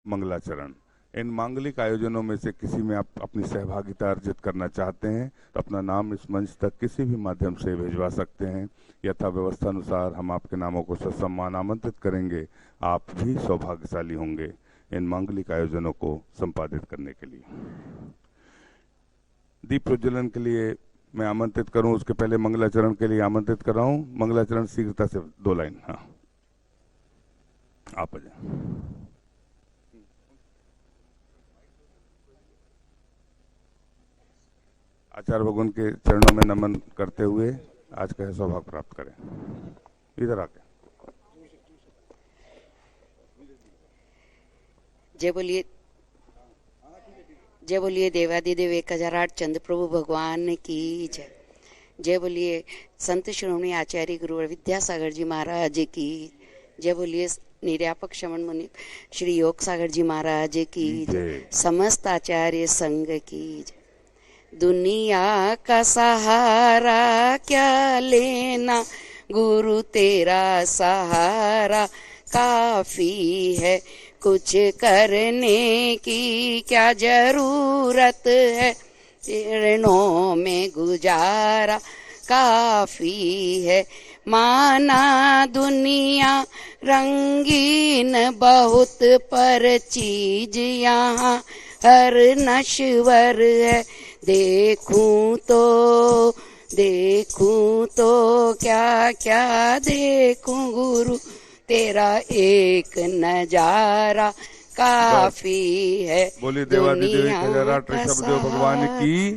मंगलाचरण। इन मांगलिक आयोजनों में से किसी में आप अपनी सहभागिता अर्जित करना चाहते हैं तो अपना नाम इस मंच तक किसी भी माध्यम से भिजवा सकते हैं। यथा व्यवस्था अनुसार हम आपके नामों को ससम्मान आमंत्रित करेंगे। आप भी सौभाग्यशाली होंगे इन मांगलिक आयोजनों को संपादित करने के लिए। दीप प्रज्वलन के लिए मैं आमंत्रित करूं, उसके पहले मंगलाचरण के लिए आमंत्रित कर रहा हूं। मंगलाचरण शीघ्रता से 2 लाइन। हाँ, आप आ जाए। आचार्य भगवान के चरणों में नमन करते हुए आज का सौभाग्य प्राप्त करें। इधर आके जय बोलिए, जय बोलिए देवादिदेव 1008 चंद्र प्रभु भगवान की जय। जय बोलिए संत श्रोमणी आचार्य गुरु विद्यासागर जी महाराज की। जय बोलिए निर्यापक श्रमण मुनि श्री योग सागर जी महाराज की जय। समस्त आचार्य संघ की जय। दुनिया का सहारा क्या लेना, गुरु तेरा सहारा काफी है। कुछ करने की क्या जरूरत है, चरणों में गुजारा काफी है। माना दुनिया रंगीन बहुत, पर चीज यहाँ हर नश्वर है। देखूं तो क्या क्या देखूं, गुरु तेरा एक नजारा काफी है। बोली देवादिदेव 1008 ऋषभदेव भगवान की।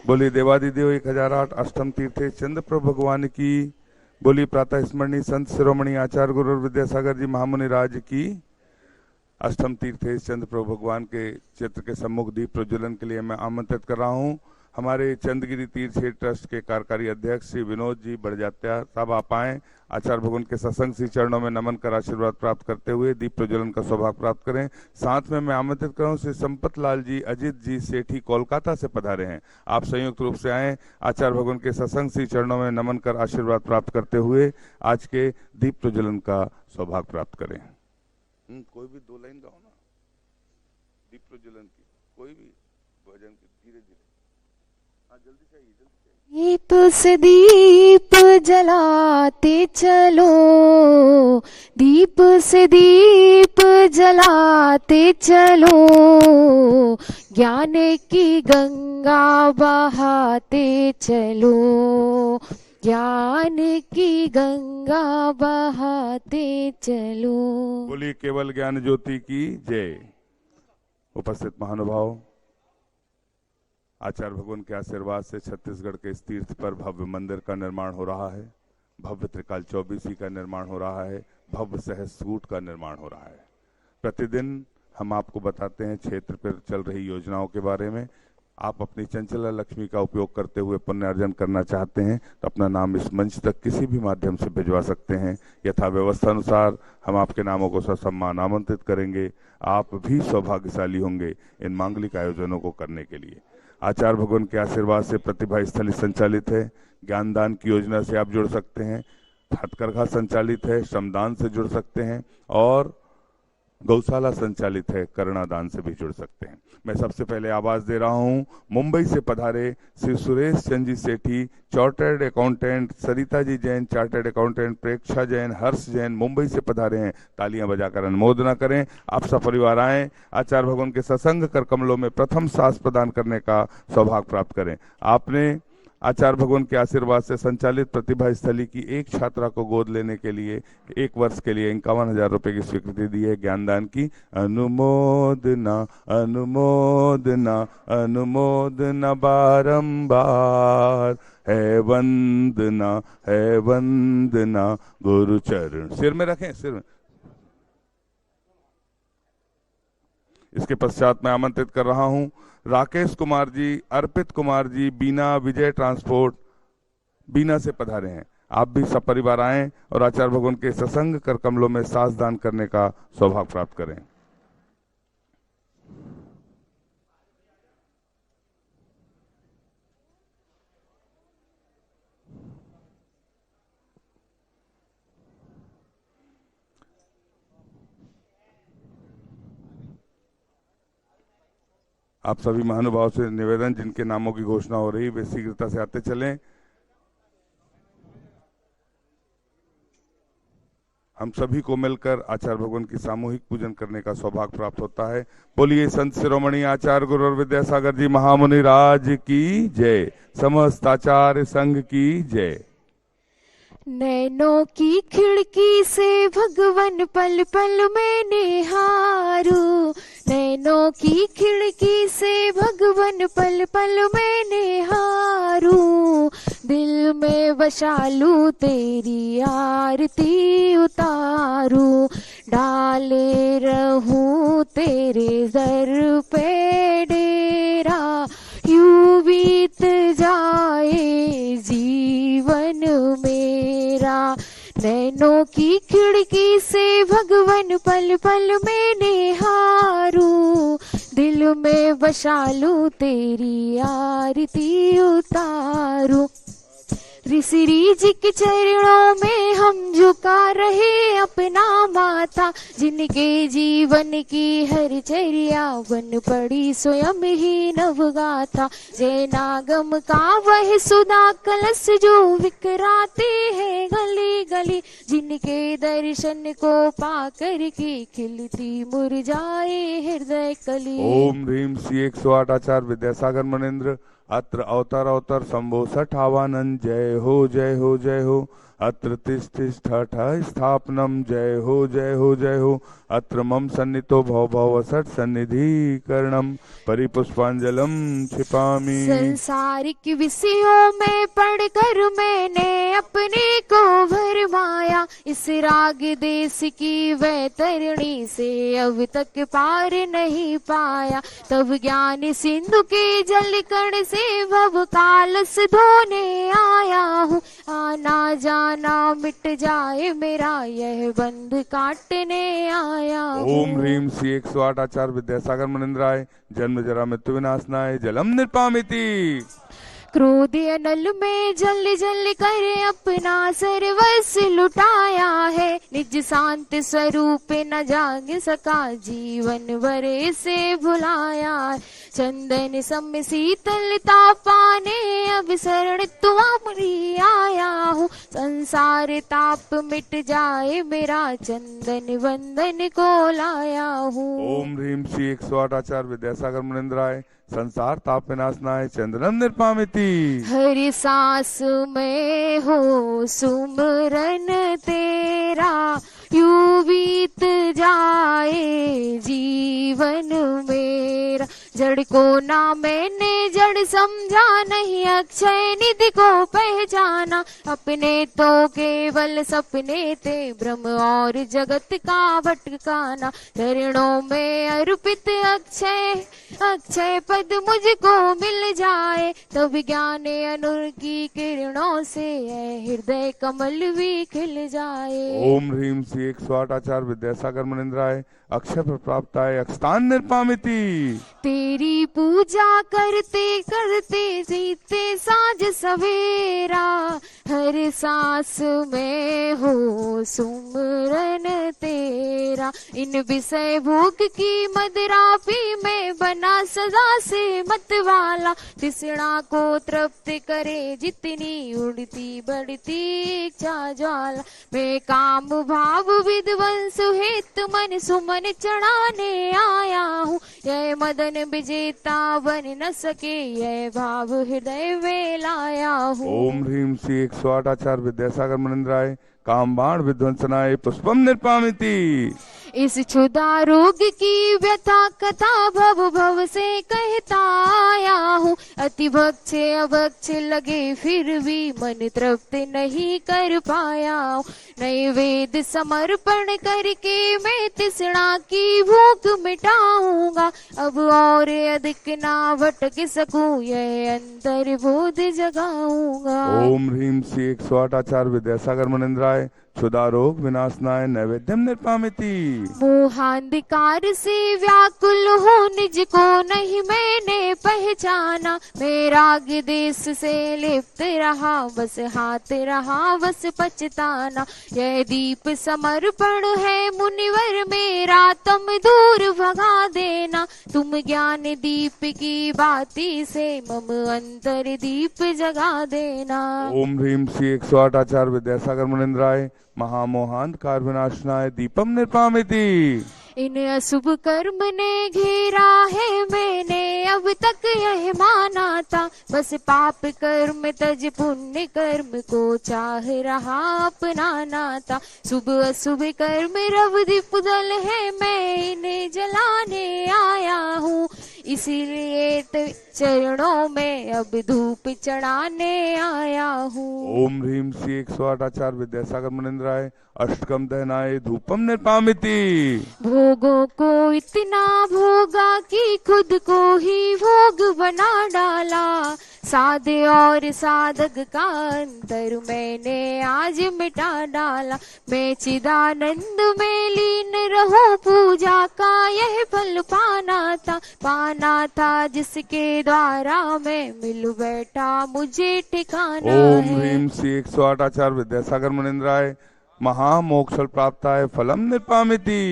बोली देवादिदेव 1008 अष्टम तीर्थे चंद्र प्रभु भगवान की। बोली प्रातः स्मरणीय संत शिरोमणि आचार्य गुरु विद्यासागर जी महामुनि राज की। अष्टम तीर्थे चंद्र प्रभु भगवान के चित्र के सम्मुख दीप प्रज्वलन के लिए मैं आमंत्रित कर रहा हूं हमारे चंदगिरी तीर्थ क्षेत्र ट्रस्ट के कार्यकारी अध्यक्ष श्री विनोद जी बड़जात्या साहब। आप आए, आचार्य भगवान के सत्संग श्री चरणों में नमन कर आशीर्वाद प्राप्त करते हुए दीप प्रज्वलन का सौभाग्य प्राप्त करें। साथ में मैं आमंत्रित कर रहा हूं श्री संपत लाल जी अजित जी सेठी कोलकाता से पधारे हैं। आप संयुक्त रूप से आए, आचार्य भगवान के सत्संग श्री चरणों में नमन कर आशीर्वाद प्राप्त करते हुए आज के दीप प्रज्वलन का सौभाग्य प्राप्त करें। कोई भी 2 लाइन गाओ ना दीप प्रज्वलन की, कोई भी भजन की, धीरे धीरे। हाँ, जल्दी चाहिए, जल्दी चाहिए। दीप से दीप जलाते चलो, दीप से दीप जलाते चलो, ज्ञान की गंगा बहाते चलो, ज्ञान की गंगा बहाते चलो। बोलिए केवल ज्ञान ज्योति की जय। उपस्थित महानुभाव, आचार्य भगवान के आशीर्वाद से छत्तीसगढ़ के इस तीर्थ पर भव्य मंदिर का निर्माण हो रहा है, भव्य त्रिकाल चौबीसी का निर्माण हो रहा है, भव्य सहस्त्रकूट का निर्माण हो रहा है। प्रतिदिन हम आपको बताते हैं क्षेत्र पर चल रही योजनाओं के बारे में। आप अपनी चंचला लक्ष्मी का उपयोग करते हुए पुण्य अर्जन करना चाहते हैं तो अपना नाम इस मंच तक किसी भी माध्यम से भिजवा सकते हैं। यथा व्यवस्था अनुसार हम आपके नामों को ससम्मान आमंत्रित करेंगे। आप भी सौभाग्यशाली होंगे इन मांगलिक आयोजनों को करने के लिए। आचार्य भगवान के आशीर्वाद से प्रतिभा स्थली संचालित है, ज्ञानदान की योजना से आप जुड़ सकते हैं, हथकरघा संचालित है, श्रमदान से जुड़ सकते हैं और गौशाला संचालित है, करुणादान से भी जुड़ सकते हैं। मैं सबसे पहले आवाज दे रहा हूं मुंबई से पधारे श्री सुरेश चंद जी सेठी, chartered accountant, Sarita ji Jain chartered accountant, प्रेक्षा जैन, हर्ष जैन मुंबई से पधारे हैं। तालियां बजाकर अनुमोदना करें। आप सपरिवार आए, आचार्य भगवान के सत्संग कर कमलों में प्रथम सांस प्रदान करने का सौभाग्य प्राप्त करें। आपने आचार्य भगवान के आशीर्वाद से संचालित प्रतिभा स्थली की एक छात्रा को गोद लेने के लिए 1 वर्ष के लिए 51,000 रुपए की स्वीकृति दी है। ज्ञानदान की अनुमोदना अनुमोदना अनुमोदना बारंबार है वंदना गुरु चरण। सिर में रखें, सिर में। इसके पश्चात मैं आमंत्रित कर रहा हूं राकेश कुमार जी, अर्पित कुमार जी, बीना विजय ट्रांसपोर्ट, बीना से पधारे हैं। आप भी सपरिवार आएं और आचार्य भगवान के सत्संग कर कमलों में सांस दान करने का सौभाग्य प्राप्त करें। आप सभी महानुभाव से निवेदन, जिनके नामों की घोषणा हो रही वे शीघ्रता से आते चलें। हम सभी को मिलकर आचार्य भगवान की सामूहिक पूजन करने का सौभाग्य प्राप्त होता है। बोलिए संत शिरोमणि आचार्य गुरु और विद्यासागर जी महामुनि राज की जय। समस्त आचार्य संघ की जय। नैनों की खिड़की से भगवन पल पल में निहारूं, नैनों की खिड़की से भगवन पल पल में निहारूं, दिल में बसालू तेरी आरती उतारूं, डाले रहूं तेरे दर पे डेरा, यूं बीत जाए जीवन मेरा। नैनों की खिड़की से भगवन पल पल में निहारूं, दिल में बसालू तेरी आरती उतारूं। ऋषि जी के चरणों में हम झुका रहे अपना माथा, जिनके जीवन की हर चर्या बन पड़ी स्वयं ही नवगाथा। जय नागम का वह सुधा कलश जो विकराते हैं गली गली, जिनके दर्शन को पाकर के खिलती मुरझाए हृदय कली। ओम ह्रीम श्री 108 आचार्य विद्यासागर मनेन्द्र अत्र अवतार अवतार शंभो सठावानंद। जय हो जय हो जय हो। अत्र तिष्ठ स्थापनम। जय हो जय हो जय हो। अत्र मम सन्नितो भव भव सट सन्निधि करणम परिपुष्पांजलम छिपामि। संसारिक विषयों में पढ़कर मैंने अपने को भरमाया, इस राग देश की वैतरणी से अब तक पार नहीं पाया। तब ज्ञान सिंधु के जल कण से भव कालस धोने आया हूँ, आना जाना मिट जाए मेरा यह बंध काटने आया हूँ। ओम ह्रीम श्री 108 आचार्य विद्यासागर मनेन्द्राय जन्म जरा मृत्यु विनाशनाय जलम निर्पामिति। क्रोध अनल में जल जल कर अपना सर्वस्व लुटाया है, निज शांत स्वरूप न जाग सका जीवन भरे से भुलाया। चंदन सम शीतलता पाने अब शरण तुम्हारी आया हूँ, संसार ताप मिट जाए मेरा चंदन वंदन को लाया हूँ। ओम ह्रीम श्री 108 आचार्य विद्यासागर मनेन्द्राय संसार ताप विनाशनाय चंद्रम निर्पामिति। हर सांस में हो सुमरन तेरा, यूं बीत जाए जीवन मेरा। जड़ को ना मैंने जड़ समझा, नहीं अक्षय निधि को पहचाना, अपने तो केवल सपने थे भ्रम और जगत का भटकाना। चरणों में अर्पित अक्षय अक्षय पद मुझको मिल जाए, तब ज्ञान अनुर की किरणों से हृदय कमल भी खिल जाए। ओम ह्रीम श्री 108 आचार्य विद्यासागर मनेन्द्राय अक्षय प्राप्ताय अक्षतान निर्पामिति। तेरी पूजा करते करते जीते साँझ सवेरा, हर सांस में हो सुमरन तेरा। इन विषय भोग की मदिरा पी में बना सदा से मतवाला, तृष्णा को तृप्त करे जितनी उड़ती बढ़ती इच्छा ज्वाला। मैं काम भाव विध्वंस हेतु मन सुमन चढ़ाने आया हूँ, यह मदन विजेता बन न सके यह भाव हृदय में लाया हूँ। ओम ह्रीम श्री 108 आचार्य विद्यासागर मनेन्द्राय काम बाण विध्वंसनाय पुष्पम निर्पामिति। इस क्षुधा रोग की व्यथा कथा भव भव से कहता आया हूँ, अति भक्ष अभक्ष लगे फिर भी मन तृप्त नहीं कर पाया। नैवेद्य समर्पण करके मैं तृष्णा की भूख मिटाऊंगा, अब और अधिक ना भटक सकूं यह अंतर बोध जगाऊंगा। ओम ह्रीम श्री 108 आचार्य विद्यासागर मनेन्द्राय क्षुधा रोग विनाशनाय नैवेद्यम निर्पामिति। मोहांधकार से व्याकुल हो निज को नहीं मैंने पहचाना, मैं राग देश से लिप्त रहा बस हाथ रहा बस पछताना। यह दीप समर्पण है मुनिवर मेरा तुम दूर भगा देना, तुम ज्ञान दीप की बाती से मम अंतर दीप जगा देना। ओम ह्रीम श्री 108 आचार्य विद्यासागर मुनिंद्राय महामोहांधकार विनाशनाय दीपम निर्पामिति। इन अशुभ कर्म ने घेरा है, मैंने अब तक यह माना था, बस पाप कर्म तज पुण्य कर्म को चाह रहा अपनाना था। शुभ अशुभ कर्म रव दीप जल है, मैं इन्हें जलाने आया हूँ, इसीलिए चरणों में अब धूप चढ़ाने आया हूँ। ओम ह्रीम श्री 108 आचार्य विद्यासागर मुनिंद्राय अष्टकम दहनाय धूपम निर्पामिति। भोगों को इतना भोगा कि खुद को ही भोग बना डाला, साधे और साधक का अंतर मैंने आज मिटा डाला। मैं चिदानंद में लीन रहूं, पूजा का यह फल पाना था जिसके द्वारा मैं मिल बैठा मुझे ठिकाना है। ओम ह्रीम श्री 108 आचार्य विद्यासागर मुनिंद्राय महामोक्षल प्राप्ताय फलम निर्पामिति।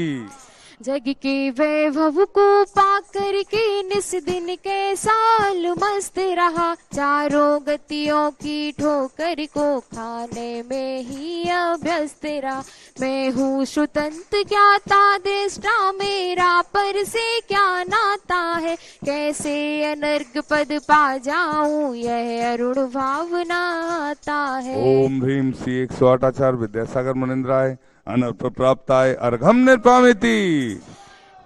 जग के वैभव को पाकर के निस दिन के साल मस्त रहा, चारों गतियों की ठोकर को खाने में ही अभ्यस्त रहा। मैं हूँ श्रुतंत ज्ञाता दृष्टा, मेरा पर से क्या नाता है, कैसे अनर्ग पद पा जाऊं यह अरुण भावना आता है। ओम ह्रीम श्री 108 आचार्य विद्यासागर मुनिंद्राय अनर्थ प्राप्ताय अर्घम निर्पामिति।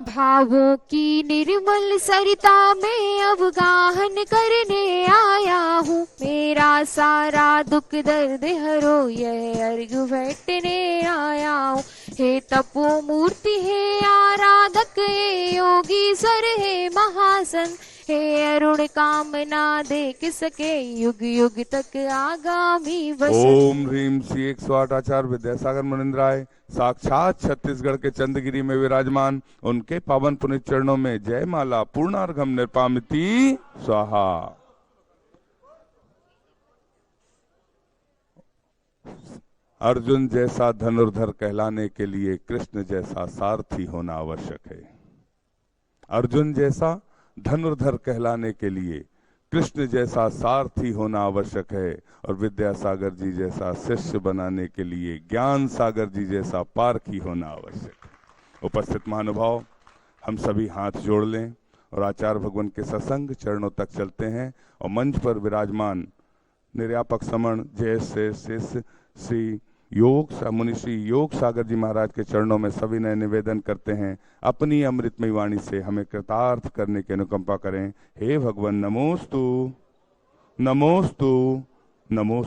भावों की निर्मल सरिता में अब गाहन करने आया हूँ, मेरा सारा दुख दर्द हरो यह अर्घ बैठने आया हूँ। हे तपो मूर्ति हे आराधक, हे योगी सर हे महासन, हे अरुण कामना देख सके युग युग तक आगामी वचन। ओम ह्रीम श्री 108 आचार्य विद्यासागर मुनिंद्राय साक्षात छत्तीसगढ़ के चंद्रगिरी में विराजमान उनके पावन पुनित चरणों में जय माला पूर्णार्घम निर्पामिति स्वाहा। अर्जुन जैसा धनुर्धर कहलाने के लिए कृष्ण जैसा सारथी होना आवश्यक है। अर्जुन जैसा धनुर्धर कहलाने के लिए कृष्ण जैसा सारथी होना आवश्यक है, और विद्यासागर जी जैसा शिष्य बनाने के लिए ज्ञान सागर जी जैसा पारखी होना आवश्यक है। उपस्थित महानुभाव, हम सभी हाथ जोड़ लें और आचार्य भगवान के सत्संग चरणों तक चलते हैं, और मंच पर विराजमान निर्यापक समण जय से श्री योग मुनि श्री योग सागर जी महाराज के चरणों में सभी ने निवेदन करते हैं, अपनी अमृतमयी वाणी से हमें कृतार्थ करने की अनुकंपा करें। हे भगवान नमोस्तु नमोस्तु नमोस्तु।